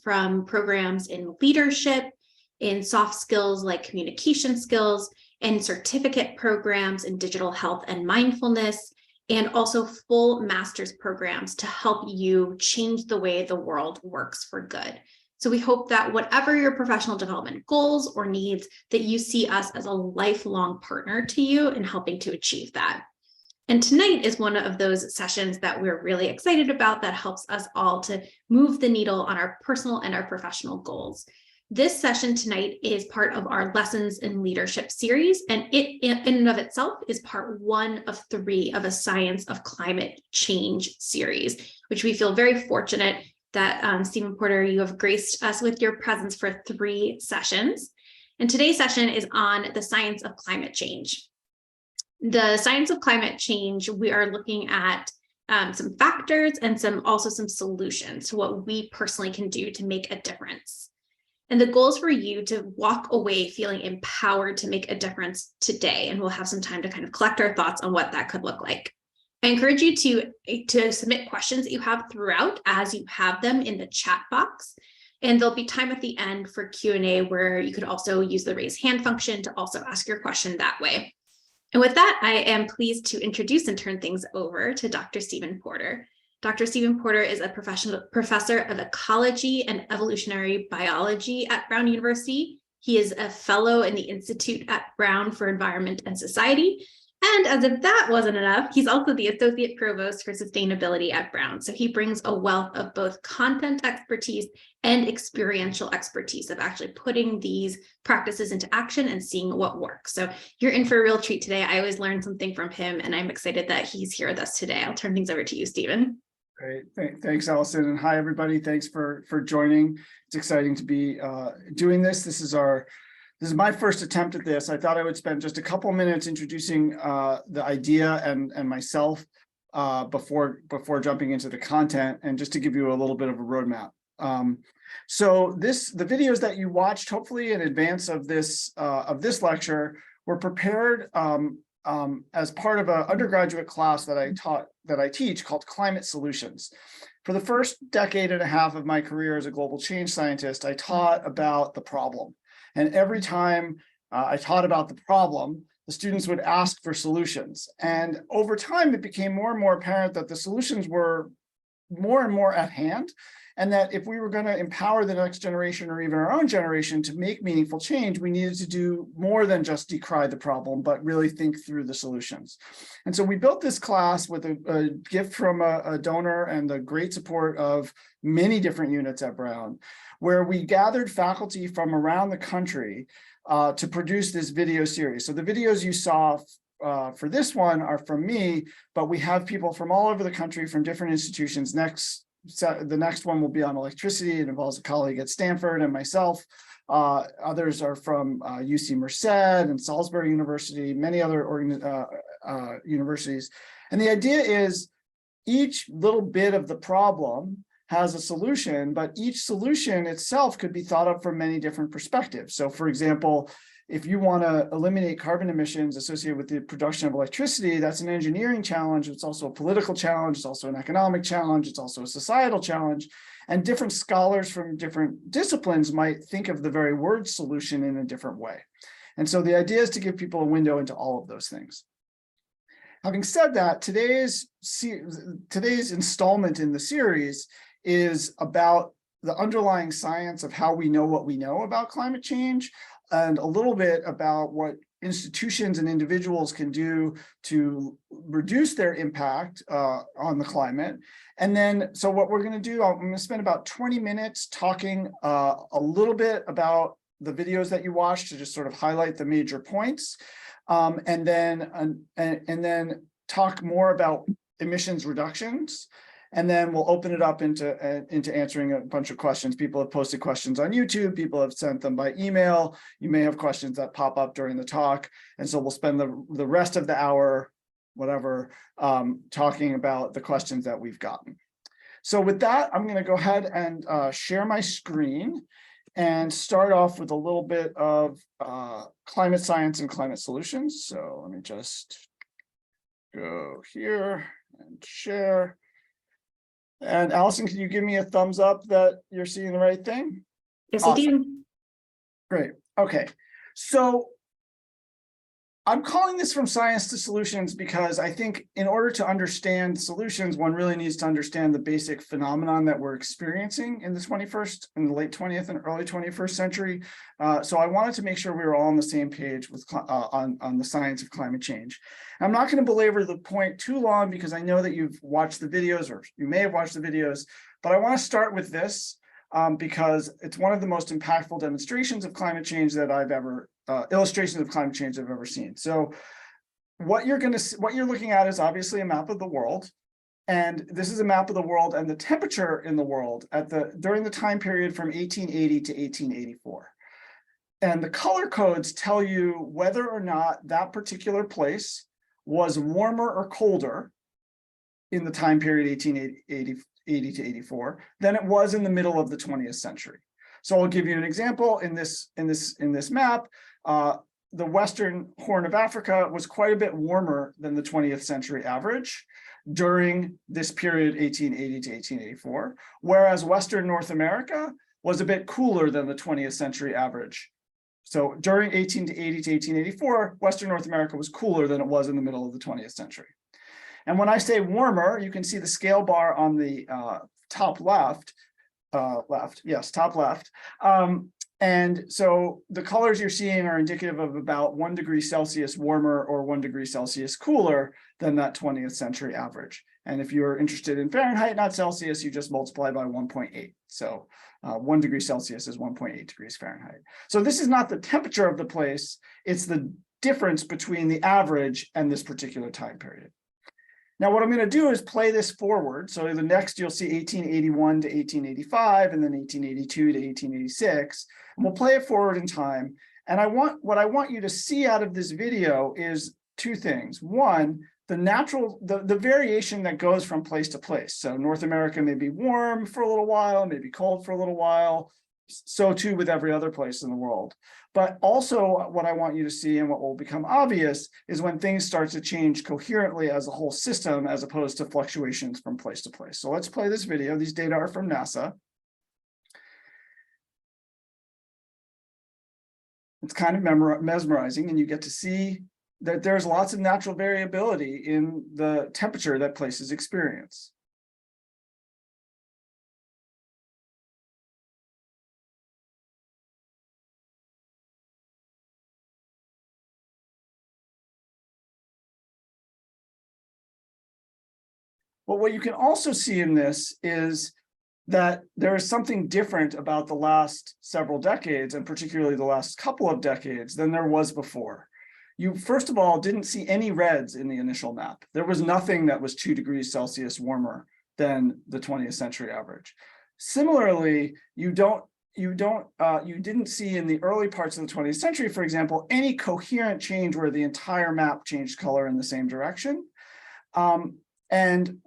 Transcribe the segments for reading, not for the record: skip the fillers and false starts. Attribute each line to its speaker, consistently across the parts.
Speaker 1: from programs in leadership, in soft skills like communication skills, and certificate programs in digital health and mindfulness, and also full master's programs to help you change the way the world works for good. So we hope that whatever your professional development goals or needs, that you see us as a lifelong partner to you in helping to achieve that. And tonight is one of those sessions that we're really excited about that helps us all to move the needle on our personal and our professional goals. This session tonight is part of our Lessons in Leadership series, and it in and of itself is part 1 of 3 of a Science of Climate Change series, which we feel very fortunate that Stephen Porder, you have graced us with your presence for 3 sessions. And today's session is on the science of climate change. The science of climate change, we are looking at some factors and also some solutions to what we personally can do to make a difference. And the goal is for you to walk away feeling empowered to make a difference today. And we'll have some time to kind of collect our thoughts on what that could look like. I encourage you to submit questions that you have throughout as you have them in the chat box. And there'll be time at the end for Q&A where you could also use the raise hand function to also ask your question that way. And with that, I am pleased to introduce and turn things over to Dr. Stephen Porder. Dr. Stephen Porder is a professor of ecology and evolutionary biology at Brown University. He is a fellow in the Institute at Brown for Environment and Society. And as if that wasn't enough, he's also the Associate Provost for Sustainability at Brown. So he brings a wealth of both content expertise and experiential expertise of actually putting these practices into action and seeing what works. So you're in for a real treat today. I always learn something from him, and I'm excited that he's here with us today. I'll turn things over to you, Stephen.
Speaker 2: Great. Thanks, Allison. And hi, everybody. Thanks for joining. It's exciting to be doing this. This is my first attempt at this. I thought I would spend just a couple minutes introducing the idea and myself before jumping into the content, and just to give you a little bit of a roadmap. So the videos that you watched, hopefully in advance of this lecture, were prepared as part of an undergraduate class that I teach called Climate Solutions. For the first decade and a half of my career as a global change scientist, I taught about the problem. And every time I taught about the problem, the students would ask for solutions. And over time, it became more and more apparent that the solutions were more and more at hand, and that if we were going to empower the next generation or even our own generation to make meaningful change, we needed to do more than just decry the problem, but really think through the solutions. And so we built this class with a gift from a donor and the great support of many different units at Brown, where we gathered faculty from around the country to produce this video series. So the videos you saw for this one are from me, but we have people from all over the country from different institutions. The next one will be on electricity. It involves a colleague at Stanford and myself. Others are from UC Merced and Salisbury University, many other universities. And the idea is each little bit of the problem has a solution, but each solution itself could be thought of from many different perspectives. So for example, if you want to eliminate carbon emissions associated with the production of electricity, that's an engineering challenge. It's also a political challenge. It's also an economic challenge. It's also a societal challenge. And different scholars from different disciplines might think of the very word solution in a different way. And so the idea is to give people a window into all of those things. Having said that, today's installment in the series is about the underlying science of how we know what we know about climate change, and a little bit about what institutions and individuals can do to reduce their impact on the climate. And then, so what we're going to do, I'm going to spend about 20 minutes talking a little bit about the videos that you watched to just sort of highlight the major points, and then talk more about emissions reductions. And then we'll open it up into answering a bunch of questions. People have posted questions on YouTube. People have sent them by email. You may have questions that pop up during the talk. And so we'll spend the rest of the hour, talking about the questions that we've gotten. So with that, I'm going to go ahead and share my screen and start off with a little bit of climate science and climate solutions. So let me just go here and share. And Allison, can you give me a thumbs up that you're seeing the right thing?
Speaker 1: Yes,
Speaker 2: Awesome.
Speaker 1: I do.
Speaker 2: Great. Okay. So I'm calling this From Science to Solutions because I think in order to understand solutions, one really needs to understand the basic phenomenon that we're experiencing in the 21st, in the late 20th and early 21st century. So I wanted to make sure we were all on the same page with on the science of climate change. I'm not going to belabor the point too long because I know that you've watched the videos, or you may have watched the videos, but I want to start with this because it's one of the most impactful demonstrations of climate change that I've ever illustrations of climate change I've ever seen. So what you're looking at is obviously a map of the world. And this is a map of the world and the temperature in the world during the time period from 1880 to 1884. And the color codes tell you whether or not that particular place was warmer or colder in the time period 1880 to 84 than it was in the middle of the 20th century. So I'll give you an example. In this map, the Western Horn of Africa was quite a bit warmer than the 20th century average during this period, 1880 to 1884, whereas Western North America was a bit cooler than the 20th century average. So during 1880 to 1884, Western North America was cooler than it was in the middle of the 20th century. And when I say warmer, you can see the scale bar on the top left. Top left. And so the colors you're seeing are indicative of about 1 degree Celsius warmer or 1 degree Celsius cooler than that 20th century average. And if you're interested in Fahrenheit, not Celsius, you just multiply by 1.8. So 1 degree Celsius is 1.8 degrees Fahrenheit. So this is not the temperature of the place, it's the difference between the average and this particular time period. Now, what I'm going to do is play this forward. So the next you'll see 1881 to 1885, and then 1882 to 1886. And we'll play it forward in time. And what I want you to see out of this video is two things. One, the variation that goes from place to place. So North America may be warm for a little while, maybe cold for a little while. So too with every other place in the world. But also what I want you to see, and what will become obvious, is when things start to change coherently as a whole system, as opposed to fluctuations from place to place. So let's play this video. These data are from NASA. It's kind of mesmerizing, and you get to see that there's lots of natural variability in the temperature that places experience. But what you can also see in this is that there is something different about the last several decades, and particularly the last couple of decades, than there was before. You, first of all, didn't see any reds in the initial map. There was nothing that was 2 degrees Celsius warmer than the 20th century average. Similarly, you didn't see in the early parts of the 20th century, for example, any coherent change where the entire map changed color in the same direction. And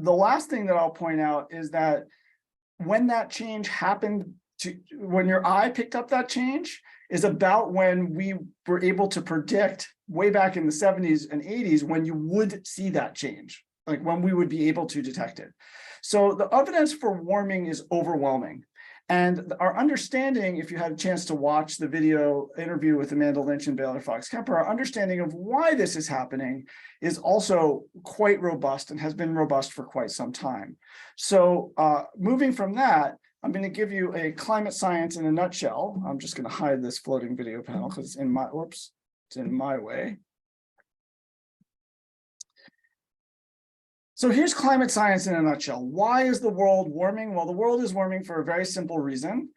Speaker 2: the last thing that I'll point out is that when that change happened, when your eye picked up that change, is about when we were able to predict way back in the 70s and 80s when you would see that change, like when we would be able to detect it. So the evidence for warming is overwhelming. And our understanding, if you had a chance to watch the video interview with Amanda Lynch and Baylor Fox Kemper, our understanding of why this is happening is also quite robust and has been robust for quite some time. So moving from that, I'm going to give you a climate science in a nutshell. I'm just going to hide this floating video panel because it's in my way. So here's climate science in a nutshell. Why is the world warming? Well, the world is warming for a very simple reason.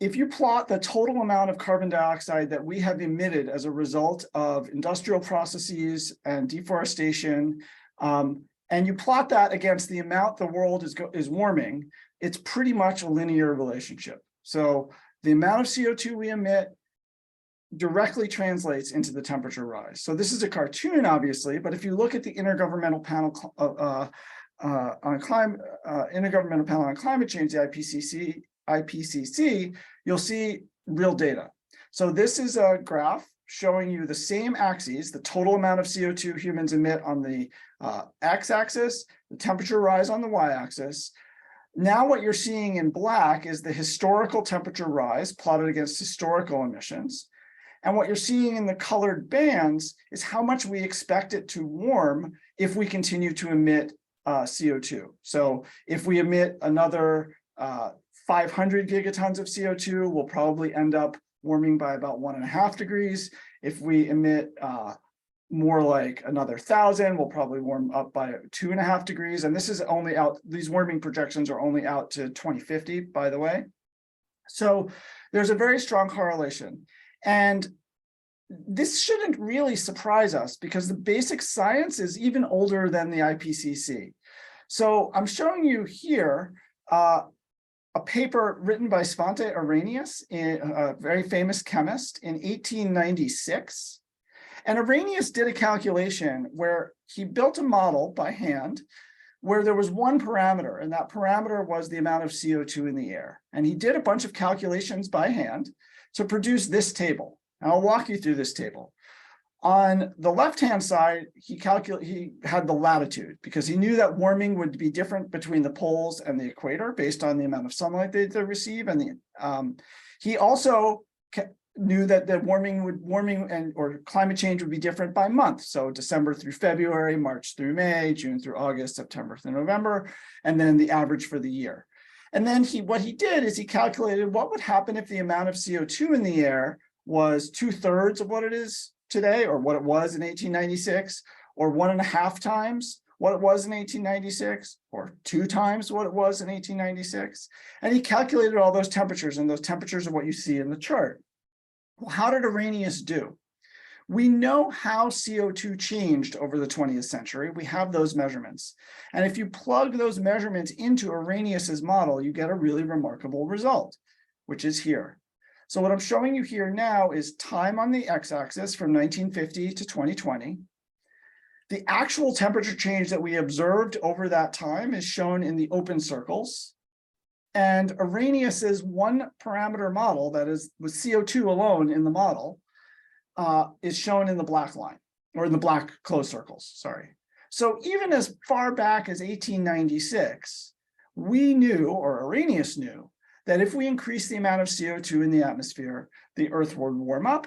Speaker 2: If you plot the total amount of carbon dioxide that we have emitted as a result of industrial processes and deforestation, and you plot that against the amount the world is warming, it's pretty much a linear relationship. So the amount of CO2 we emit directly translates into the temperature rise. So this is a cartoon, obviously, but if you look at the Intergovernmental Panel on Climate Change, the IPCC, you'll see real data. So this is a graph showing you the same axes, the total amount of CO2 humans emit on the x-axis, the temperature rise on the y-axis. Now what you're seeing in black is the historical temperature rise plotted against historical emissions. And what you're seeing in the colored bands is how much we expect it to warm if we continue to emit CO2. So if we emit another 500 gigatons of CO2, we'll probably end up warming by about 1.5 degrees. If we emit more like another 1,000, we'll probably warm up by 2.5 degrees. And this is only out, these warming projections are only out to 2050, by the way. So there's a very strong correlation. And this shouldn't really surprise us because the basic science is even older than the IPCC. So I'm showing you here a paper written by Svante Arrhenius, a very famous chemist, in 1896. And Arrhenius did a calculation where he built a model by hand where there was one parameter, and that parameter was the amount of CO2 in the air. And he did a bunch of calculations by hand to produce this table. And I'll walk you through this table. On the left-hand side, he had the latitude because he knew that warming would be different between the poles and the equator based on the amount of sunlight they receive. And he also knew that the warming or climate change would be different by month. So December through February, March through May, June through August, September through November, and then the average for the year. And then what he did is he calculated what would happen if the amount of CO2 in the air was 2/3 of what it is today, or what it was in 1896, or 1.5 times what it was in 1896, or 2 times what it was in 1896. And he calculated all those temperatures, and those temperatures are what you see in the chart. Well, how did Arrhenius do? We know how CO2 changed over the 20th century. We have those measurements. And if you plug those measurements into Arrhenius's model, you get a really remarkable result, which is here. So what I'm showing you here now is time on the x-axis from 1950 to 2020. The actual temperature change that we observed over that time is shown in the open circles. And Arrhenius's one parameter model, that is with CO2 alone in the model, is shown in the black line, or in the black closed circles, sorry. So even as far back as 1896, we knew, or Arrhenius knew, that if we increase the amount of CO2 in the atmosphere, the Earth would warm up,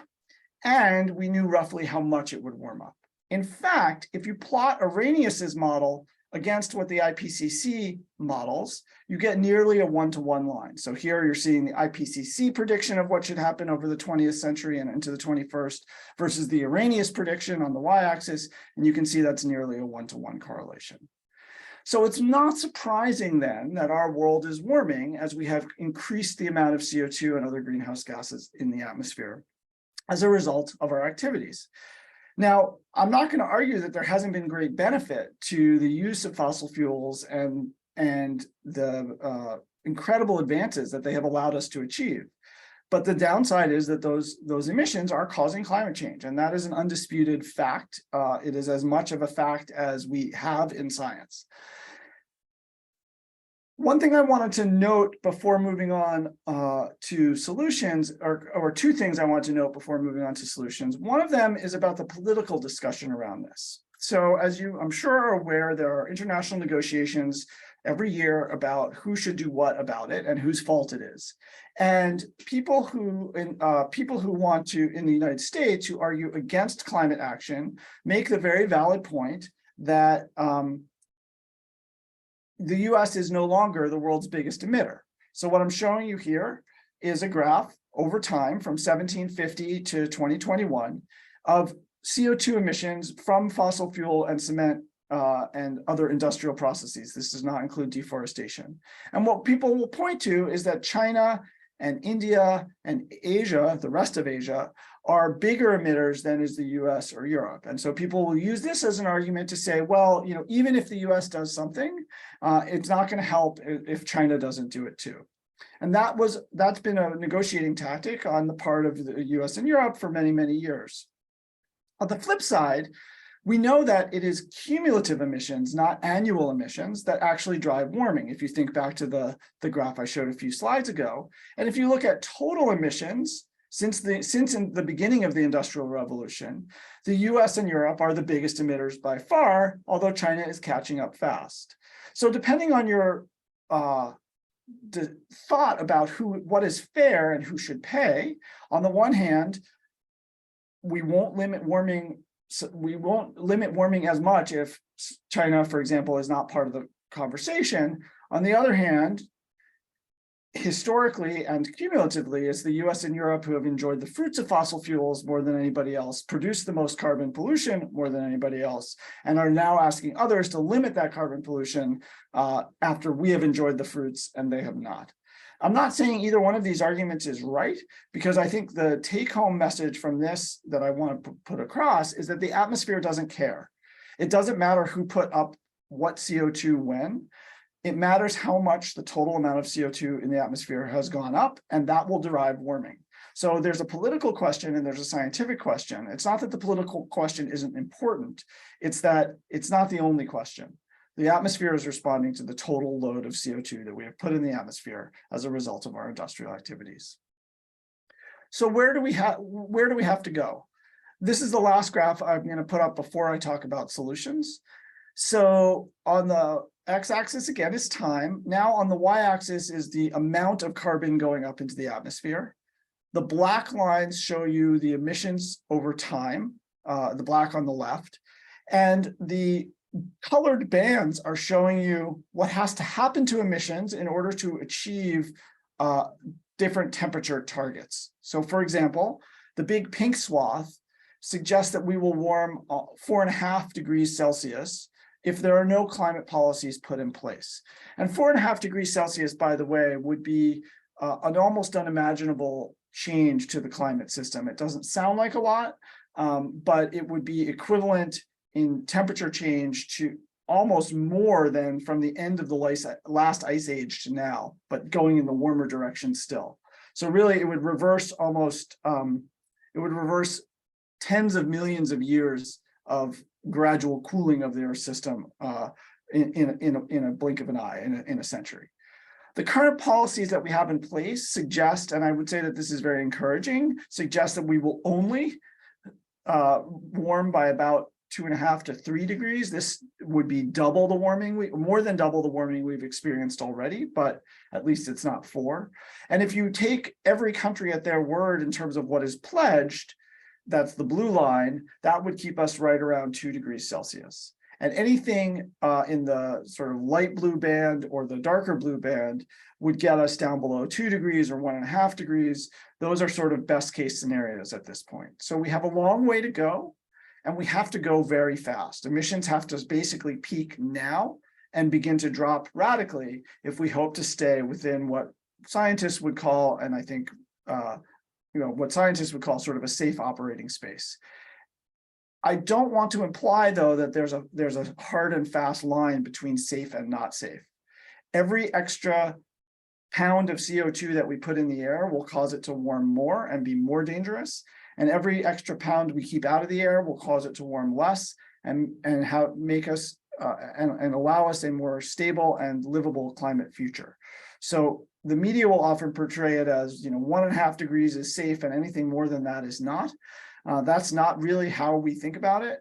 Speaker 2: and we knew roughly how much it would warm up. In fact, if you plot Arrhenius's model against what the IPCC models, you get nearly a 1-to-1 line. So here you're seeing the IPCC prediction of what should happen over the 20th century and into the 21st versus the Arrhenius prediction on the y-axis, and you can see that's nearly a 1-to-1 correlation. So it's not surprising then that our world is warming as we have increased the amount of CO2 and other greenhouse gases in the atmosphere as a result of our activities. Now, I'm not going to argue that there hasn't been great benefit to the use of fossil fuels and the incredible advances that they have allowed us to achieve. But the downside is that those emissions are causing climate change, and that is an undisputed fact. It is as much of a fact as we have in science. One thing I wanted to note before moving on to solutions, or 2 things I want to note before moving on to solutions. One of them is about the political discussion around this. So as you, I'm sure, are aware, there are international negotiations every year about who should do what about it and whose fault it is. And people who want to, in the United States, who argue against climate action, make the very valid point that the US is no longer the world's biggest emitter. So what I'm showing you here is a graph over time from 1750 to 2021 of CO2 emissions from fossil fuel and cement and other industrial processes. This does not include deforestation. And what people will point to is that China and India and Asia, the rest of Asia, are bigger emitters than is the US or Europe. And so people will use this as an argument to say, well, even if the US does something, it's not going to help if China doesn't do it too. And that's been a negotiating tactic on the part of the US and Europe for many, many years. On the flip side, we know that it is cumulative emissions, not annual emissions, that actually drive warming. If you think back to the graph I showed a few slides ago, and if you look at total emissions Since in the beginning of the Industrial Revolution, the US and Europe are the biggest emitters by far, although China is catching up fast. So depending on your thought about what is fair and who should pay, on the one hand, we won't limit warming as much if China, for example, is not part of the conversation. On the other hand, historically and cumulatively, it's the US and Europe who have enjoyed the fruits of fossil fuels more than anybody else, produced the most carbon pollution more than anybody else, and are now asking others to limit that carbon pollution after we have enjoyed the fruits and they have not. I'm not saying either one of these arguments is right, because I think the take-home message from this that I want to put across is that the atmosphere doesn't care. It doesn't matter who put up what CO2 when. It matters how much the total amount of CO2 in the atmosphere has gone up, and that will derive warming. So there's a political question and there's a scientific question. It's not that the political question isn't important, it's that it's not the only question. The atmosphere is responding to the total load of CO2 that we have put in the atmosphere as a result of our industrial activities. So where do we have to go? This is the last graph I'm going to put up before I talk about solutions. So on the x-axis, again, is time. Now on the y-axis is the amount of carbon going up into the atmosphere. The black lines show you the emissions over time, the black on the left. And the colored bands are showing you what has to happen to emissions in order to achieve different temperature targets. So for example, the big pink swath suggests that we will warm 4.5 degrees Celsius if there are no climate policies put in place. And 4.5 degrees Celsius, by the way, would be an almost unimaginable change to the climate system. It doesn't sound like a lot, but it would be equivalent in temperature change to almost more than from the end of the last ice age to now, but going in the warmer direction still. So really it would reverse reverse tens of millions of years of gradual cooling of the Earth system in a blink of an eye, in a century. The current policies that we have in place suggest, and I would say that this is very encouraging, suggest that we will only warm by about 2.5 to 3 degrees. This would be double the warming, more than double the warming we've experienced already, but at least it's not 4. And if you take every country at their word in terms of what is pledged, that's the blue line, that would keep us right around 2 degrees Celsius. And anything in the sort of light blue band or the darker blue band would get us down below 2 degrees or 1.5 degrees. Those are sort of best case scenarios at this point. So we have a long way to go, and we have to go very fast. Emissions have to basically peak now and begin to drop radically if we hope to stay within what scientists would call, and I think what scientists would call sort of a safe operating space. I don't want to imply, though, that there's a hard and fast line between safe and not safe. Every extra pound of CO2 that we put in the air will cause it to warm more and be more dangerous. And every extra pound we keep out of the air will cause it to warm less and make us and allow us a more stable and livable climate future. So the media will often portray it as 1.5 degrees is safe and anything more than that is not. That's not really how we think about it.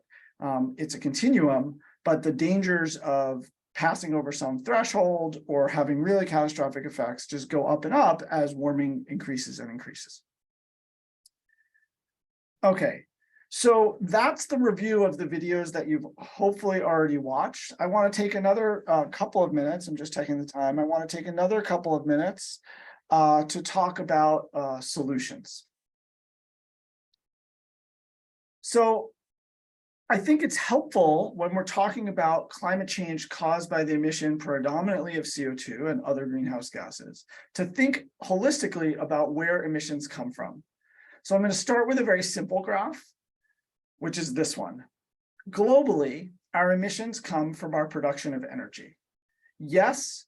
Speaker 2: It's a continuum, but the dangers of passing over some threshold or having really catastrophic effects just go up and up as warming increases and increases. Okay, so that's the review of the videos that you've hopefully already watched. I want to take another couple of minutes. I'm just taking the time. I want to take another couple of minutes to talk about solutions. So I think it's helpful when we're talking about climate change caused by the emission predominantly of CO2 and other greenhouse gases to think holistically about where emissions come from. So I'm going to start with a very simple graph, which is this one. Globally, our emissions come from our production of energy. Yes,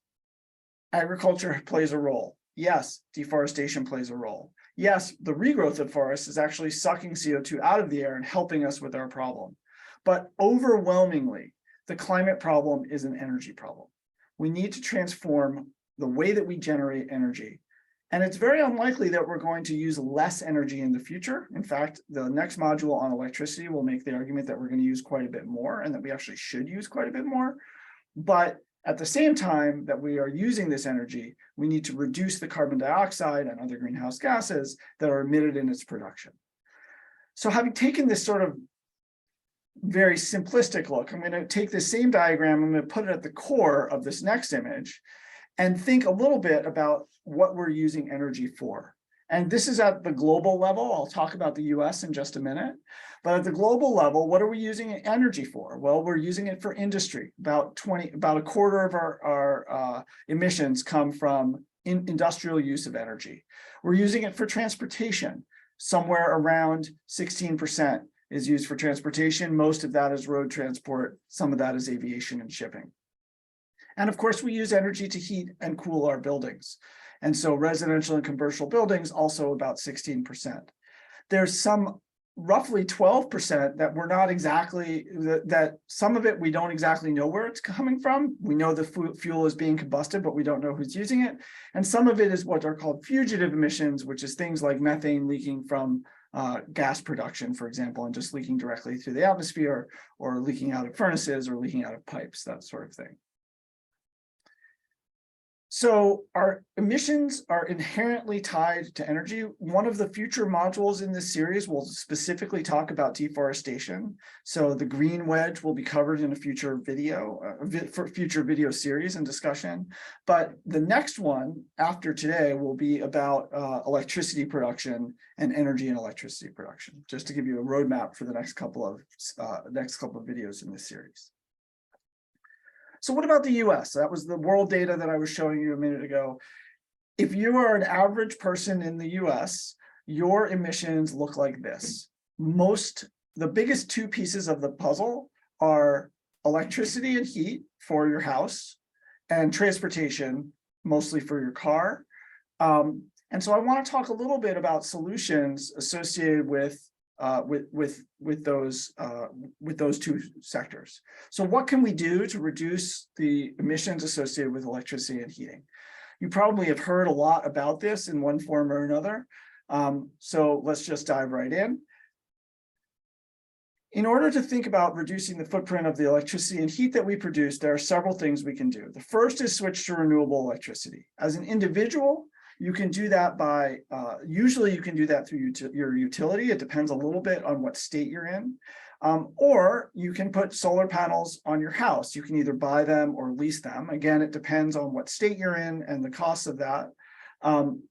Speaker 2: agriculture plays a role. Yes, deforestation plays a role. Yes, the regrowth of forests is actually sucking CO2 out of the air and helping us with our problem. But overwhelmingly, the climate problem is an energy problem. We need to transform the way that we generate energy. And it's very unlikely that we're going to use less energy in the future. In fact, the next module on electricity will make the argument that we're going to use quite a bit more and that we actually should use quite a bit more. But at the same time that we are using this energy, we need to reduce the carbon dioxide and other greenhouse gases that are emitted in its production. So having taken this sort of very simplistic look, I'm going to take this same diagram, I'm going to put it at the core of this next image and think a little bit about what we're using energy for. And this is at the global level. I'll talk about the US in just a minute. But at the global level, what are we using energy for? Well, we're using it for industry. About a quarter of our emissions come from industrial use of energy. We're using it for transportation. Somewhere around 16% is used for transportation. Most of that is road transport. Some of that is aviation and shipping. And of course, we use energy to heat and cool our buildings. And so residential and commercial buildings also about 16%. There's some roughly 12% that we're not exactly, that some of it we don't exactly know where it's coming from. We know the fuel is being combusted, but we don't know who's using it. And some of it is what are called fugitive emissions, which is things like methane leaking from gas production, for example, and just leaking directly through the atmosphere, or leaking out of furnaces or leaking out of pipes, that sort of thing. So our emissions are inherently tied to energy. One of the future modules in this series will specifically talk about deforestation. So the green wedge will be covered in a future video, future video series and discussion. But the next one after today will be about electricity production and energy and electricity production, just to give you a roadmap for the next couple of videos in this series. So what about the US? That was the world data that I was showing you a minute ago. If you are an average person in the US, your emissions look like this. The biggest two pieces of the puzzle are electricity and heat for your house and transportation, mostly for your car. And so I want to talk a little bit about solutions associated with those two sectors. So what can we do to reduce the emissions associated with electricity and heating? You probably have heard a lot about this in one form or another. So let's just dive right in. In order to think about reducing the footprint of the electricity and heat that we produce, there are several things we can do. The first is switch to renewable electricity. As an individual, you can do that by, usually you can do that through your utility. It depends a little bit on what state you're in. Or you can put solar panels on your house. You can either buy them or lease them. Again, it depends on what state you're in and the cost of that.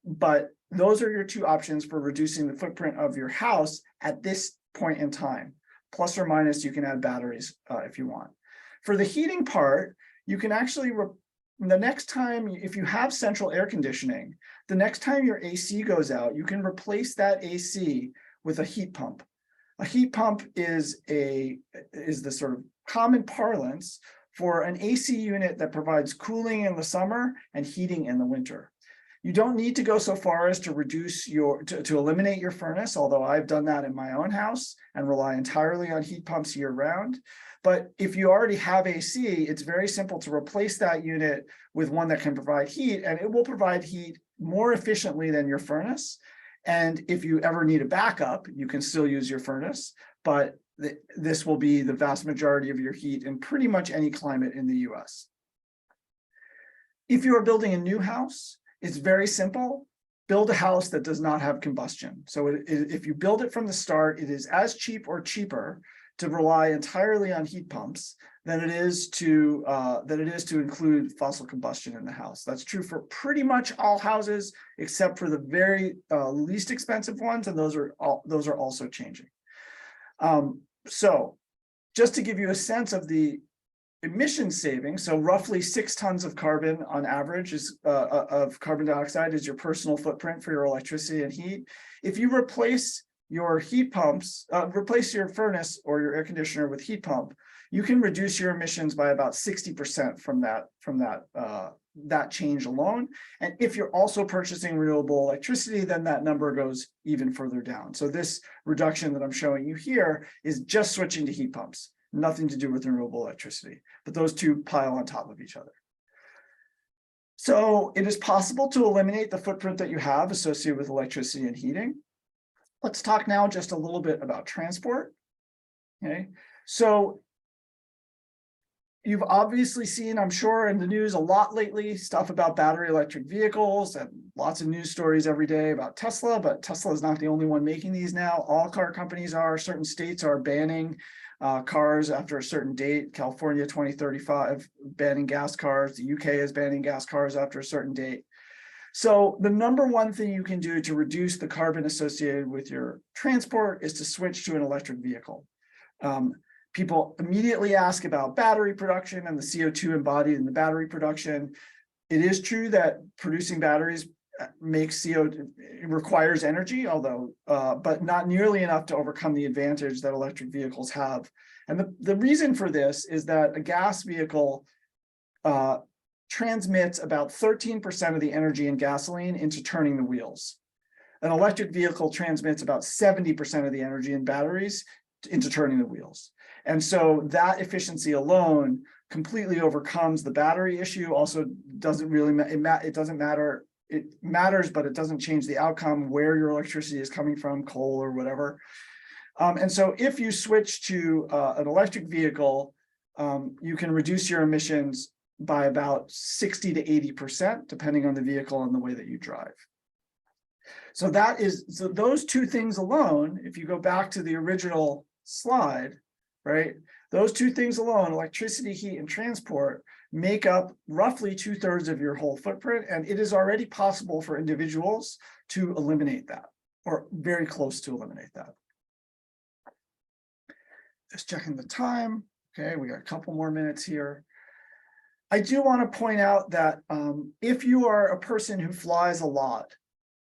Speaker 2: But those are your two options for reducing the footprint of your house at this point in time. Plus or minus, you can add batteries if you want. For the heating part, you can actually the next time, if you have central air conditioning, the next time your AC goes out, you can replace that AC with a heat pump. A heat pump is the sort of common parlance for an AC unit that provides cooling in the summer and heating in the winter. You don't need to go so far as to reduce to eliminate your furnace, although I've done that in my own house and rely entirely on heat pumps year round. But if you already have AC, it's very simple to replace that unit with one that can provide heat, and it will provide heat more efficiently than your furnace. And if you ever need a backup, you can still use your furnace, but this will be the vast majority of your heat in pretty much any climate in the US. If you are building a new house, it's very simple. Build a house that does not have combustion. So if you build it from the start, it is as cheap or cheaper to rely entirely on heat pumps than it is to include fossil combustion in the house. That's true for pretty much all houses, except for the very least expensive ones, and those are also changing. So just to give you a sense of the emission savings, so roughly 6 tons of carbon on average of carbon dioxide is your personal footprint for your electricity and heat. If you replace your heat pumps, replace your furnace or your air conditioner with heat pump, you can reduce your emissions by about 60% from that change alone. And if you're also purchasing renewable electricity, then that number goes even further down. So this reduction that I'm showing you here is just switching to heat pumps, nothing to do with renewable electricity, but those two pile on top of each other. So it is possible to eliminate the footprint that you have associated with electricity and heating. Let's talk now just a little bit about transport. Okay, so you've obviously seen, I'm sure, in the news a lot lately, stuff about battery electric vehicles and lots of news stories every day about Tesla, but Tesla is not the only one making these now. All car companies are. Certain states are banning cars after a certain date. California 2035 banning gas cars. The UK is banning gas cars after a certain date. So the number one thing you can do to reduce the carbon associated with your transport is to switch to an electric vehicle. People immediately ask about battery production and the CO2 embodied in the battery production. It is true that producing batteries makes CO2, requires energy, although, but not nearly enough to overcome the advantage that electric vehicles have. And the reason for this is that a gas vehicle transmits about 13% of the energy in gasoline into turning the wheels. An electric vehicle transmits about 70% of the energy in batteries into turning the wheels. And so that efficiency alone completely overcomes the battery issue. Also doesn't really, it doesn't matter. It matters, but it doesn't change the outcome where your electricity is coming from, coal or whatever. And so if you switch to an electric vehicle, you can reduce your emissions by about 60 to 80%, depending on the vehicle and the way that you drive. So those two things alone, if you go back to the original slide, right? Those two things alone, electricity, heat, and transport, make up roughly 2/3 of your whole footprint. And it is already possible for individuals to eliminate that, or very close to eliminate that. Just checking the time. Okay, we got a couple more minutes here. I do want to point out that if you are a person who flies a lot,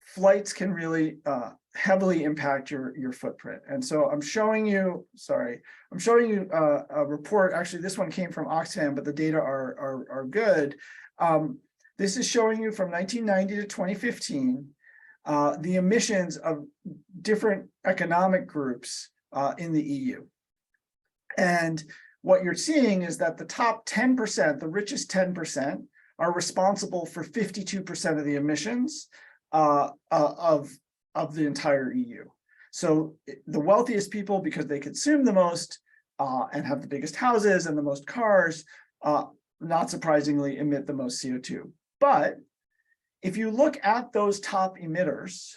Speaker 2: flights can really heavily impact your footprint. And so I'm showing you a report. Actually, this one came from Oxfam, but the data are good. This is showing you from 1990 to 2015, the emissions of different economic groups in the EU. And what you're seeing is that the top 10%, the richest 10%, are responsible for 52% of the emissions of the entire EU. So the wealthiest people, because they consume the most and have the biggest houses and the most cars, not surprisingly emit the most CO2. But if you look at those top emitters,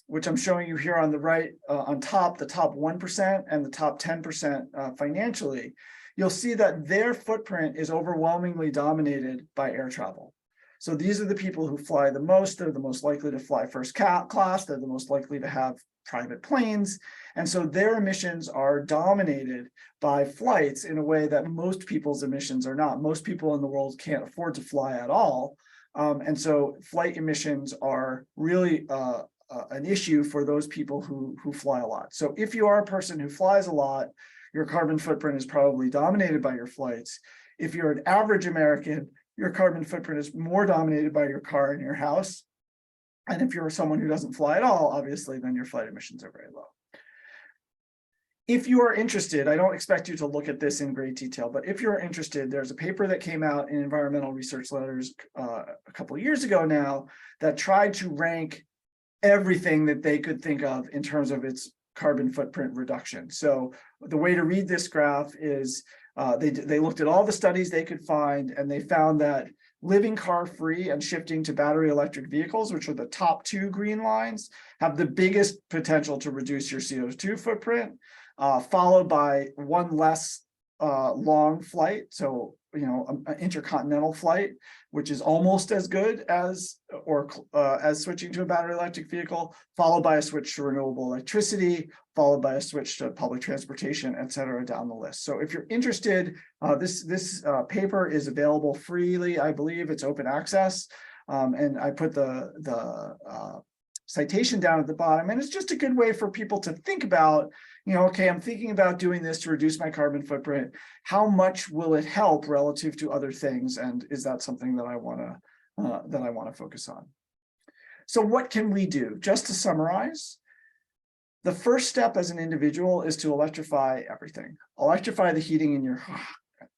Speaker 2: which I'm showing you here on the right, on top, the top 1% and the top 10% financially, you'll see that their footprint is overwhelmingly dominated by air travel. So these are the people who fly the most. They're the most likely to fly first class. They're the most likely to have private planes. And so their emissions are dominated by flights in a way that most people's emissions are not. Most people in the world can't afford to fly at all. And so flight emissions are really an issue for those people who fly a lot. So if you are a person who flies a lot, your carbon footprint is probably dominated by your flights. If you're an average American, your carbon footprint is more dominated by your car and your house. And if you're someone who doesn't fly at all, obviously, then your flight emissions are very low. If you are interested, I don't expect you to look at this in great detail, but if you're interested, there's a paper that came out in Environmental Research Letters a couple of years ago now that tried to rank everything that they could think of in terms of its carbon footprint reduction. So the way to read this graph is they looked at all the studies they could find, and they found that living car-free and shifting to battery electric vehicles, which are the top two green lines, have the biggest potential to reduce your CO2 footprint, followed by one less long flight. So, an intercontinental flight, which is almost as good as switching to a battery electric vehicle, followed by a switch to renewable electricity, followed by a switch to public transportation, et cetera, down the list. So if you're interested, this paper is available freely. I believe it's open access. And I put the citation down at the bottom, and it's just a good way for people to think about, okay, I'm thinking about doing this to reduce my carbon footprint. How much will it help relative to other things? And is that something that I want to focus on? So what can we do? Just to summarize, the first step as an individual is to electrify everything. Electrify the heating in your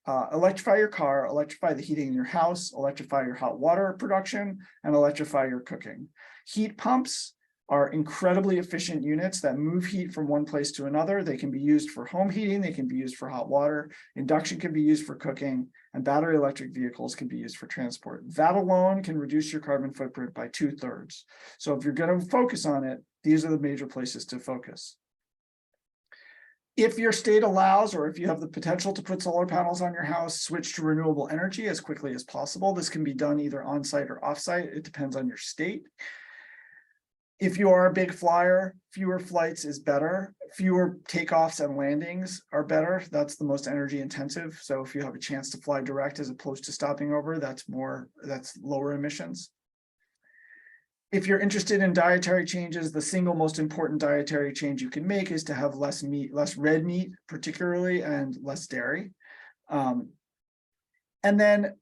Speaker 2: electrify your car, electrify the heating in your house, electrify your hot water production, and electrify your cooking. Heat pumps are incredibly efficient units that move heat from one place to another. They can be used for home heating, they can be used for hot water, induction can be used for cooking, and battery electric vehicles can be used for transport. That alone can reduce your carbon footprint by 2/3. So if you're going to focus on it, these are the major places to focus. If your state allows, or if you have the potential to put solar panels on your house, switch to renewable energy as quickly as possible. This can be done either on-site or off-site. It depends on your state. If you are a big flyer, fewer flights is better. Fewer takeoffs and landings are better. That's the most energy intensive. So if you have a chance to fly direct as opposed to stopping over, that's lower emissions. If you're interested in dietary changes, the single most important dietary change you can make is to have less meat, less red meat, particularly, and less dairy. And then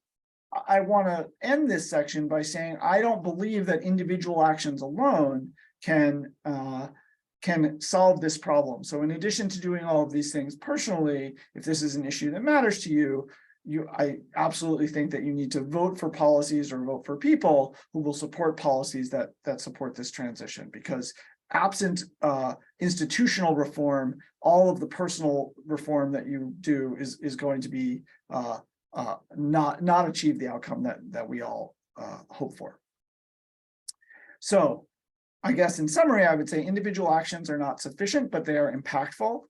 Speaker 2: I want to end this section by saying I don't believe that individual actions alone can solve this problem. So in addition to doing all of these things personally, if this is an issue that matters to you, I absolutely think that you need to vote for policies or vote for people who will support policies that support this transition, because absent institutional reform, all of the personal reform that you do is going to be not achieve the outcome that we all hope for. So I guess in summary, I would say individual actions are not sufficient, but they are impactful.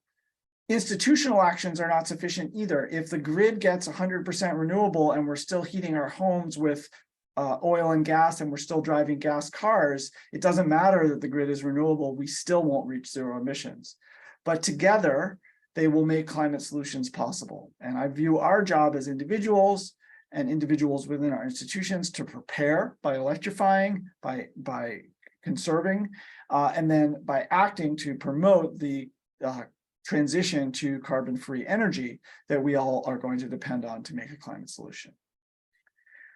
Speaker 2: Institutional actions are not sufficient either. If the grid gets 100% renewable and we're still heating our homes with oil and gas and we're still driving gas cars, it doesn't matter that the grid is renewable, we still won't reach zero emissions. But together, they will make climate solutions possible. And I view our job as individuals and individuals within our institutions to prepare by electrifying, by conserving, and then by acting to promote the transition to carbon-free energy that we all are going to depend on to make a climate solution.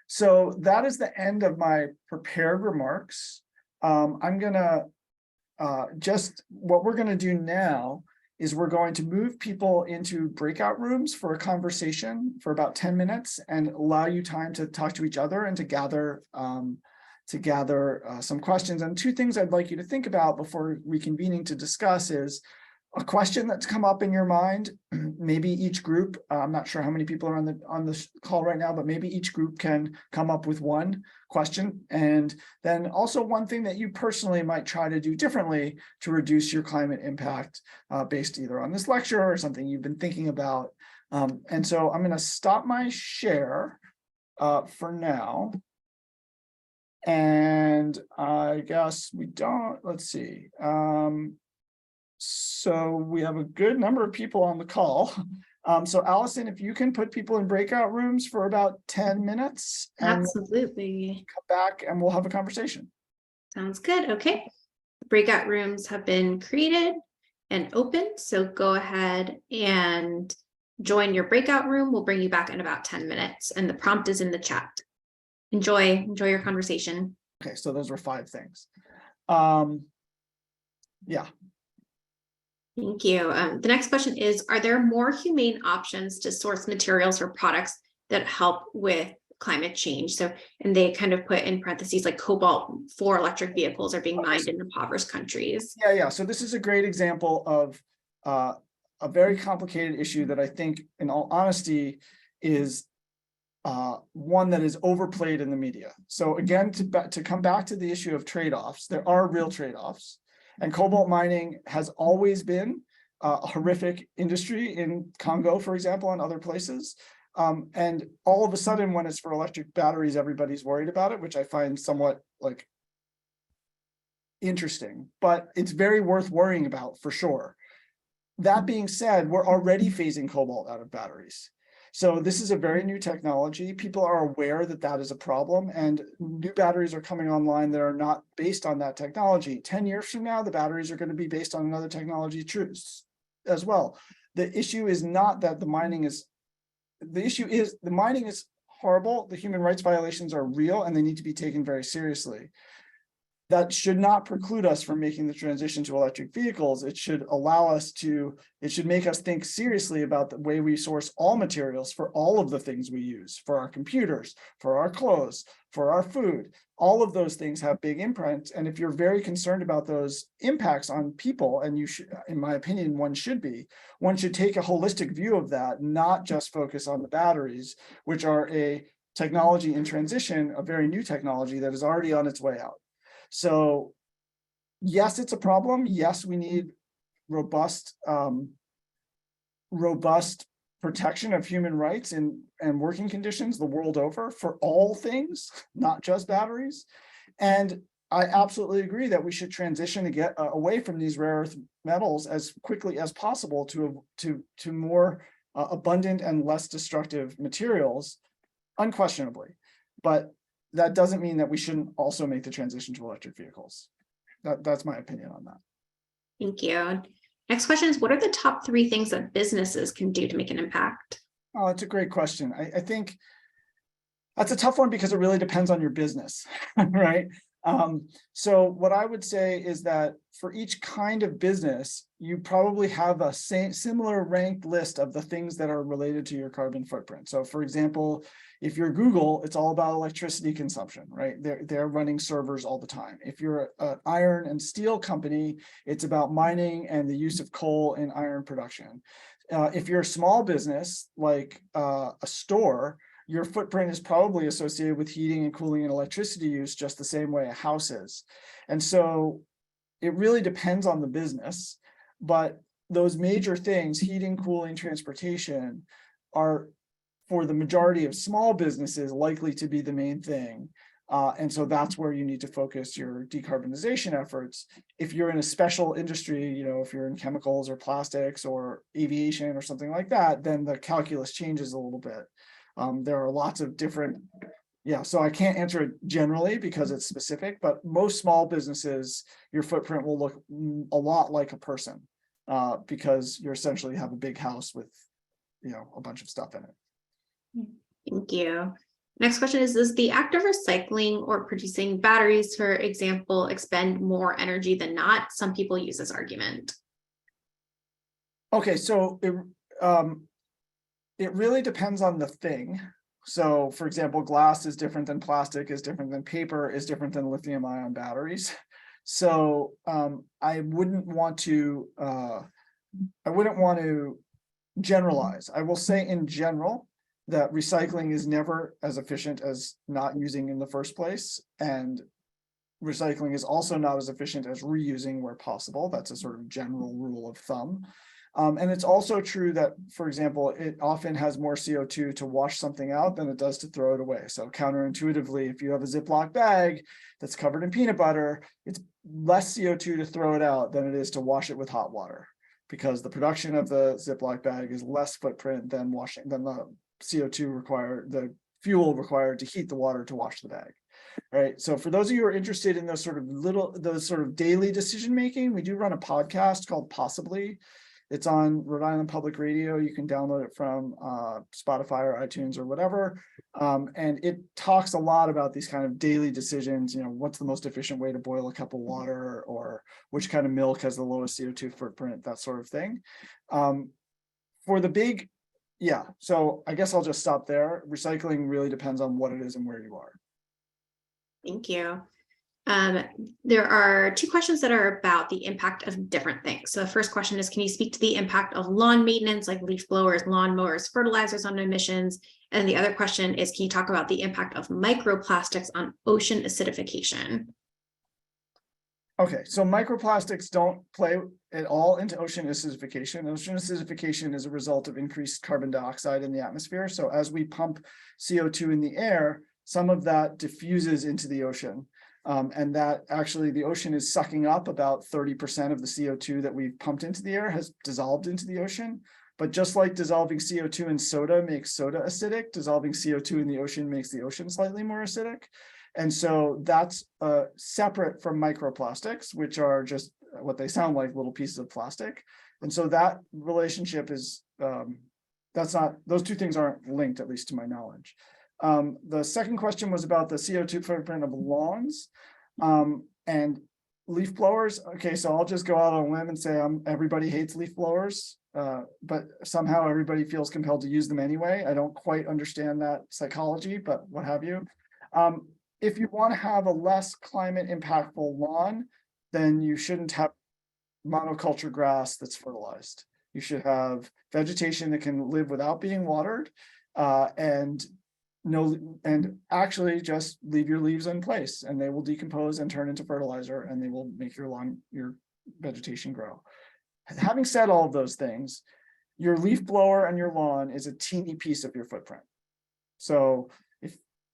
Speaker 2: So that is the end of my prepared remarks. I'm gonna what we're gonna do now is we're going to move people into breakout rooms for a conversation for about 10 minutes and allow you time to talk to each other and to gather some questions. And two things I'd like you to think about before reconvening to discuss is a question that's come up in your mind. Maybe each group, I'm not sure how many people are on the call right now, but maybe each group can come up with one question. And then also one thing that you personally might try to do differently to reduce your climate impact based either on this lecture or something you've been thinking about. And so I'm going to stop my share for now. And I guess we don't, let's see. So we have a good number of people on the call. So Allison, if you can put people in breakout rooms for about 10 minutes. And
Speaker 1: absolutely.
Speaker 2: Come back and we'll have a conversation.
Speaker 1: Sounds good. Okay. Breakout rooms have been created and open. So go ahead and join your breakout room. We'll bring you back in about 10 minutes. And the prompt is in the chat. Enjoy your conversation.
Speaker 2: Okay, so those were 5 things. Yeah.
Speaker 1: Thank you. The next question is, are there more humane options to source materials or products that help with climate change? So, and they kind of put in parentheses like cobalt for electric vehicles are being mined in impoverished countries.
Speaker 2: Yeah. So this is a great example of a very complicated issue that I think, in all honesty, is one that is overplayed in the media. So again, to come back to the issue of trade-offs, there are real trade-offs. And cobalt mining has always been a horrific industry in Congo, for example, and other places. And all of a sudden, when it's for electric batteries, everybody's worried about it, which I find somewhat like interesting, but it's very worth worrying about for sure. That being said, we're already phasing cobalt out of batteries. So this is a very new technology. People are aware that that is a problem, and new batteries are coming online that are not based on that technology. 10 years from now, the batteries are going to be based on another technology as well. The issue is not that the mining is horrible. The human rights violations are real and they need to be taken very seriously. that should not preclude us from making the transition to electric vehicles. It should it should make us think seriously about the way we source all materials for all of the things we use, for our computers, for our clothes, for our food. All of those things have big imprints. And if you're very concerned about those impacts on people, and you should, in my opinion, one should take a holistic view of that, not just focus on the batteries, which are a technology in transition, a very new technology that is already on its way out. So yes, it's a problem. Yes, we need robust protection of human rights and working conditions the world over for all things, not just batteries. And I absolutely agree that we should transition to get away from these rare earth metals as quickly as possible to more abundant and less destructive materials, unquestionably. But that doesn't mean that we shouldn't also make the transition to electric vehicles. That's my opinion on that.
Speaker 1: Thank you. Next question is, what are the top 3 things that businesses can do to make an impact?
Speaker 2: Oh, it's a great question. I think that's a tough one because it really depends on your business, right? So what I would say is that for each kind of business, you probably have a similar ranked list of the things that are related to your carbon footprint. So for example, if you're Google, it's all about electricity consumption, right? They're running servers all the time. If you're an iron and steel company, it's about mining and the use of coal in iron production. If you're a small business, like a store, your footprint is probably associated with heating and cooling and electricity use just the same way a house is. And so it really depends on the business, but those major things, heating, cooling, transportation, are for the majority of small businesses likely to be the main thing. And so that's where you need to focus your decarbonization efforts. If you're in a special industry, if you're in chemicals or plastics or aviation or something like that, then the calculus changes a little bit. There are lots of different, so I can't answer it generally because it's specific, but most small businesses, your footprint will look a lot like a person because you essentially have a big house with, a bunch of stuff in it.
Speaker 1: Thank you. Next question is, does the act of recycling or producing batteries, for example, expend more energy than not? Some people use this argument.
Speaker 2: Okay, so it really depends on the thing. So for example, glass is different than plastic, is different than paper, is different than lithium ion batteries. So I wouldn't want to generalize. I will say in general that recycling is never as efficient as not using in the first place. And recycling is also not as efficient as reusing where possible. That's a sort of general rule of thumb. And it's also true that, for example, it often has more CO2 to wash something out than it does to throw it away. So counterintuitively, if you have a Ziploc bag that's covered in peanut butter, it's less CO2 to throw it out than it is to wash it with hot water, because the production of the Ziploc bag is less footprint than the CO2 required, the fuel required to heat the water to wash the bag. Right. So for those of you who are interested in those sort of daily decision making, we do run a podcast called Possibly. It's on Rhode Island Public Radio. You can download it from Spotify or iTunes or whatever. And it talks a lot about these kind of daily decisions, what's the most efficient way to boil a cup of water, or which kind of milk has the lowest CO2 footprint, that sort of thing. For the big, so I guess I'll just stop there. Recycling really depends on what it is and where you are.
Speaker 1: Thank you. There are 2 questions that are about the impact of different things. So the first question is, can you speak to the impact of lawn maintenance, like leaf blowers, lawn mowers, fertilizers on emissions? And the other question is, can you talk about the impact of microplastics on ocean acidification?
Speaker 2: Okay, so microplastics don't play at all into ocean acidification. Ocean acidification is a result of increased carbon dioxide in the atmosphere. So as we pump CO2 in the air, some of that diffuses into the ocean. And that actually the ocean is sucking up about 30% of the CO2 that we've pumped into the air has dissolved into the ocean. But just like dissolving CO2 in soda makes soda acidic, dissolving CO2 in the ocean makes the ocean slightly more acidic. And so that's separate from microplastics, which are just what they sound like, little pieces of plastic. And so that relationship is, those 2 things aren't linked, at least to my knowledge. The second question was about the CO2 footprint of lawns. And leaf blowers, okay, so I'll just go out on a limb and say everybody hates leaf blowers, but somehow everybody feels compelled to use them anyway. I don't quite understand that psychology, but what have you. If you want to have a less climate impactful lawn, then you shouldn't have monoculture grass that's fertilized. You should have vegetation that can live without being watered, and actually just leave your leaves in place, and they will decompose and turn into fertilizer, and they will make your vegetation grow. Having said all of those things, your leaf blower and your lawn is a teeny piece of your footprint. So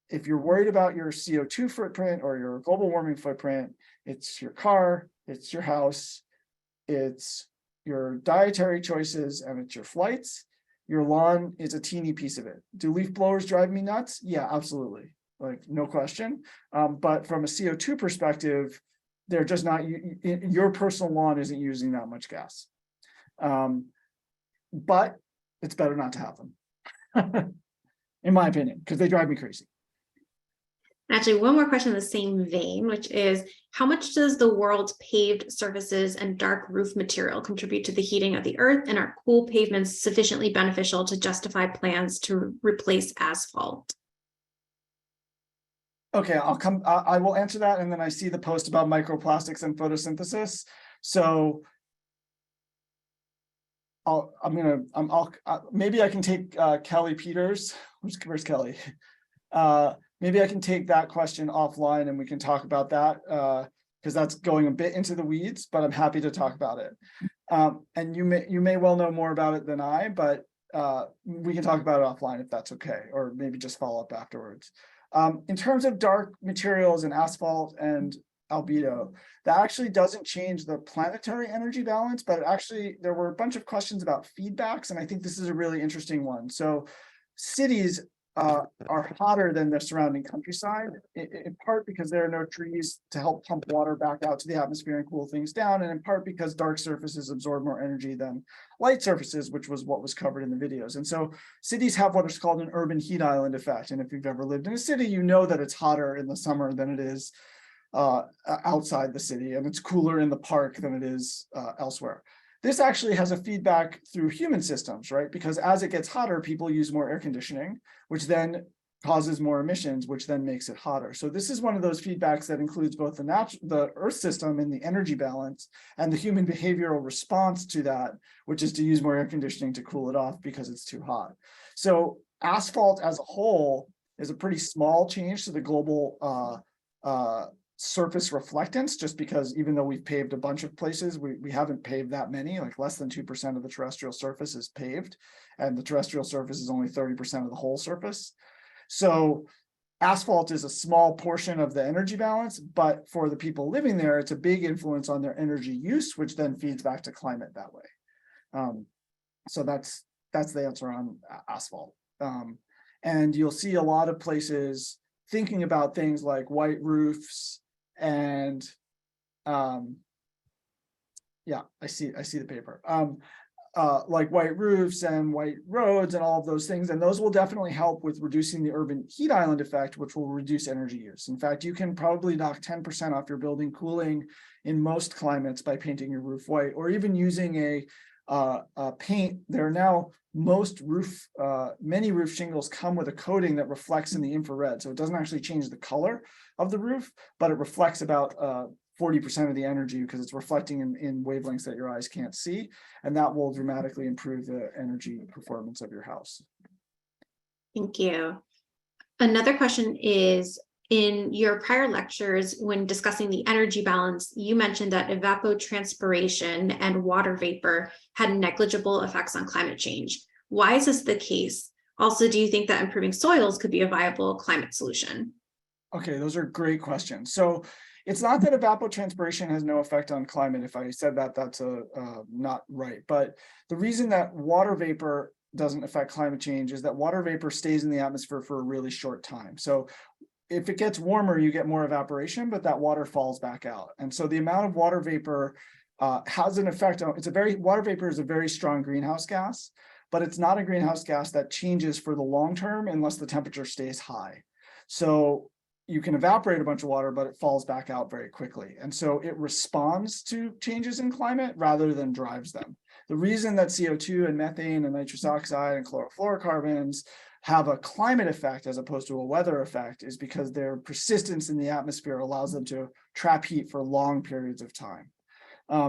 Speaker 2: if you're worried about your CO2 footprint or your global warming footprint, it's your car, it's your house, it's your dietary choices, and it's your flights. Your lawn is a teeny piece of it. Do leaf blowers drive me nuts? Yeah, absolutely. Like, no question. But from a CO2 perspective, they're just not, your personal lawn isn't using that much gas. But it's better not to have them, in my opinion, because they drive me crazy.
Speaker 1: Actually, one more question in the same vein, which is, how much does the world's paved surfaces and dark roof material contribute to the heating of the earth, and are cool pavements sufficiently beneficial to justify plans to replace asphalt?
Speaker 2: Okay, I will answer that, and then I see the post about microplastics and photosynthesis. So maybe I can take Kelly Peters. Where's Kelly? Maybe I can take that question offline and we can talk about that, because that's going a bit into the weeds, but I'm happy to talk about it. And you may well know more about it than I, but we can talk about it offline if that's okay, or maybe just follow up afterwards. In terms of dark materials and asphalt and albedo, that actually doesn't change the planetary energy balance, but actually there were a bunch of questions about feedbacks, and I think this is a really interesting one. So cities are hotter than the surrounding countryside, in part because there are no trees to help pump water back out to the atmosphere and cool things down, and in part because dark surfaces absorb more energy than light surfaces, which was what was covered in the videos. And so cities have what is called an urban heat island effect. And if you've ever lived in a city, you know that it's hotter in the summer than it is outside the city, and it's cooler in the park than it is elsewhere. This actually has a feedback through human systems, right? Because as it gets hotter, people use more air conditioning, which then causes more emissions, which then makes it hotter. So this is one of those feedbacks that includes both the Earth system and the energy balance, and the human behavioral response to that, which is to use more air conditioning to cool it off because it's too hot. So asphalt as a whole is a pretty small change to the global surface reflectance, just because even though we've paved a bunch of places, we haven't paved that many, like less than 2% of the terrestrial surface is paved, and the terrestrial surface is only 30% of the whole surface. So asphalt is a small portion of the energy balance, but for the people living there, it's a big influence on their energy use, which then feeds back to climate that way. So that's the answer on asphalt. And you'll see a lot of places thinking about things like white roofs and yeah, I see the paper. Like white roofs and white roads and all of those things, and those will definitely help with reducing the urban heat island effect, which will reduce energy use. In fact, you can probably knock 10% off your building cooling in most climates by painting your roof white, or even using a paint. There are now many roof shingles come with a coating that reflects in the infrared, so it doesn't actually change the color of the roof, but it reflects about 40% of the energy because it's reflecting in wavelengths that your eyes can't see, and that will dramatically improve the energy performance of your house.
Speaker 1: Thank you. Another question is, in your prior lectures, when discussing the energy balance, you mentioned that evapotranspiration and water vapor had negligible effects on climate change. Why is this the case? Also, do you think that improving soils could be a viable climate solution?
Speaker 2: Okay, those are great questions. So it's not that evapotranspiration has no effect on climate. If I said that, that's not right. But the reason that water vapor doesn't affect climate change is that water vapor stays in the atmosphere for a really short time. So if it gets warmer, you get more evaporation, but that water falls back out. And so the amount of water vapor has an effect on, water vapor is a very strong greenhouse gas, but it's not a greenhouse gas that changes for the long term unless the temperature stays high. So you can evaporate a bunch of water, but it falls back out very quickly. And so it responds to changes in climate rather than drives them. The reason that CO2 and methane and nitrous oxide and chlorofluorocarbons have a climate effect as opposed to a weather effect is because their persistence in the atmosphere allows them to trap heat for long periods of time.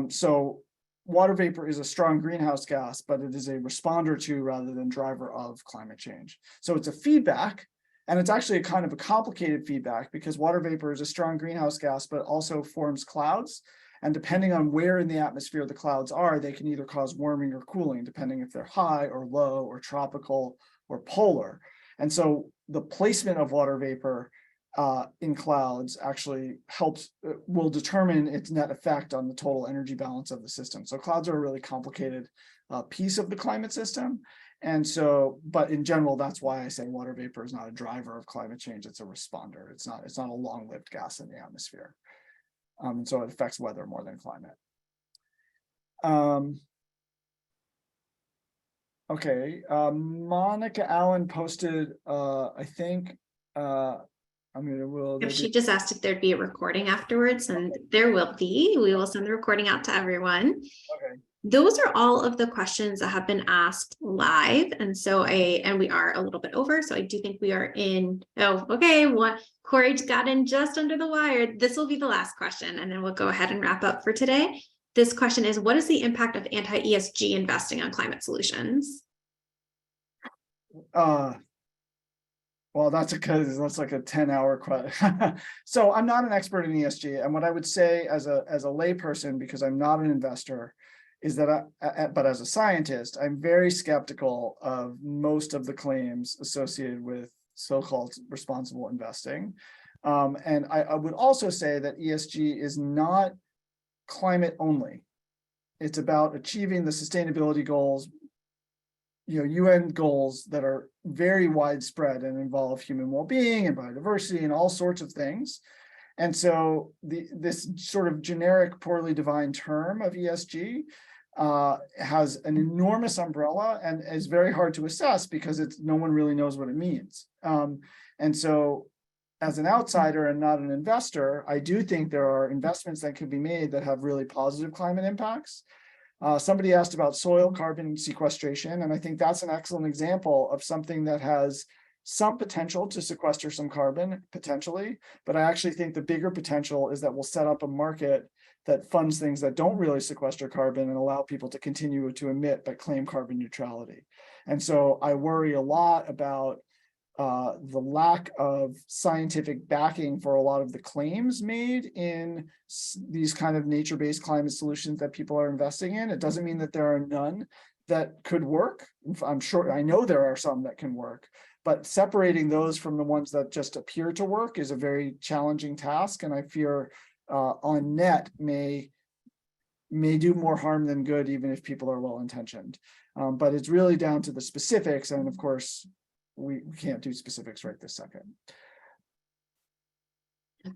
Speaker 2: So water vapor is a strong greenhouse gas, but it is a responder to rather than driver of climate change. So it's a feedback. And it's actually a kind of a complicated feedback because water vapor is a strong greenhouse gas, but also forms clouds. And depending on where in the atmosphere the clouds are, they can either cause warming or cooling, depending if they're high or low or tropical or polar. And so the placement of water vapor in clouds actually will determine its net effect on the total energy balance of the system. So clouds are a really complicated piece of the climate system. And so, but in general, that's why I say water vapor is not a driver of climate change. It's a responder. It's not a long-lived gas in the atmosphere. And so it affects weather more than climate. Okay, Monica Allen posted, I think,
Speaker 1: If she just asked if there'd be a recording afterwards, and there will be. We will send the recording out to everyone.
Speaker 2: Okay.
Speaker 1: Those are all of the questions that have been asked live. And so we are a little bit over. So I do think we are in. Oh, okay. Corey got in just under the wire. This will be the last question, and then we'll go ahead and wrap up for today. This question is, what is the impact of anti-ESG investing on climate solutions?
Speaker 2: Well, that's like a 10-hour question. So I'm not an expert in ESG. And what I would say as a layperson, because I'm not an investor, is that but as a scientist, I'm very skeptical of most of the claims associated with so-called responsible investing. And I would also say that ESG is not climate only. It's about achieving the sustainability goals, UN goals that are very widespread and involve human well-being and biodiversity and all sorts of things. And so this sort of generic, poorly defined term of ESG has an enormous umbrella and is very hard to assess because no one really knows what it means. And so as an outsider and not an investor, I do think there are investments that can be made that have really positive climate impacts. Somebody asked about soil carbon sequestration, and I think that's an excellent example of something that has some potential to sequester some carbon, potentially, but I actually think the bigger potential is that we'll set up a market that funds things that don't really sequester carbon and allow people to continue to emit but claim carbon neutrality. And so I worry a lot about the lack of scientific backing for a lot of the claims made in these kind of nature-based climate solutions that people are investing in. It doesn't mean that there are none that could work. I know there are some that can work, but separating those from the ones that just appear to work is a very challenging task. And I fear on net may do more harm than good, even if people are well-intentioned. But it's really down to the specifics. And of course, we can't do specifics right this second.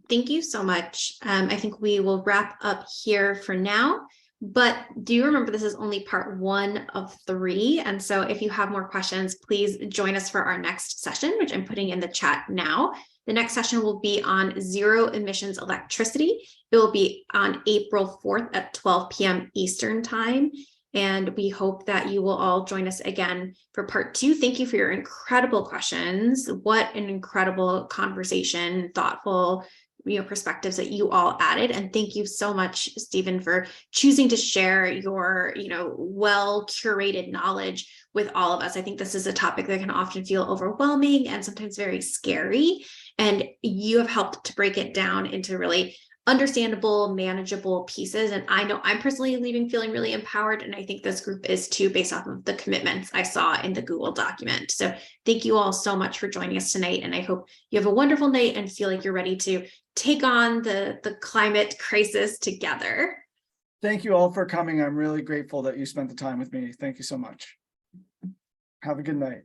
Speaker 1: Thank you so much. I think we will wrap up here for now, but do remember this is only part 1 of 3. And so if you have more questions, please join us for our next session, which I'm putting in the chat now. The next session will be on zero emissions electricity. It will be on April 4th at 12 p.m. Eastern time. And we hope that you will all join us again for part 2. Thank you for your incredible questions. What an incredible conversation, thoughtful, perspectives that you all added. And thank you so much, Stephen, for choosing to share your, well curated knowledge with all of us. I think this is a topic that can often feel overwhelming and sometimes very scary. And you have helped to break it down into really understandable, manageable pieces. And I know I'm personally leaving feeling really empowered. And I think this group is too, based off of the commitments I saw in the Google document. So thank you all so much for joining us tonight. And I hope you have a wonderful night and feel like you're ready to take on the climate crisis together.
Speaker 2: Thank you all for coming. I'm really grateful that you spent the time with me. Thank you so much. Have a good night.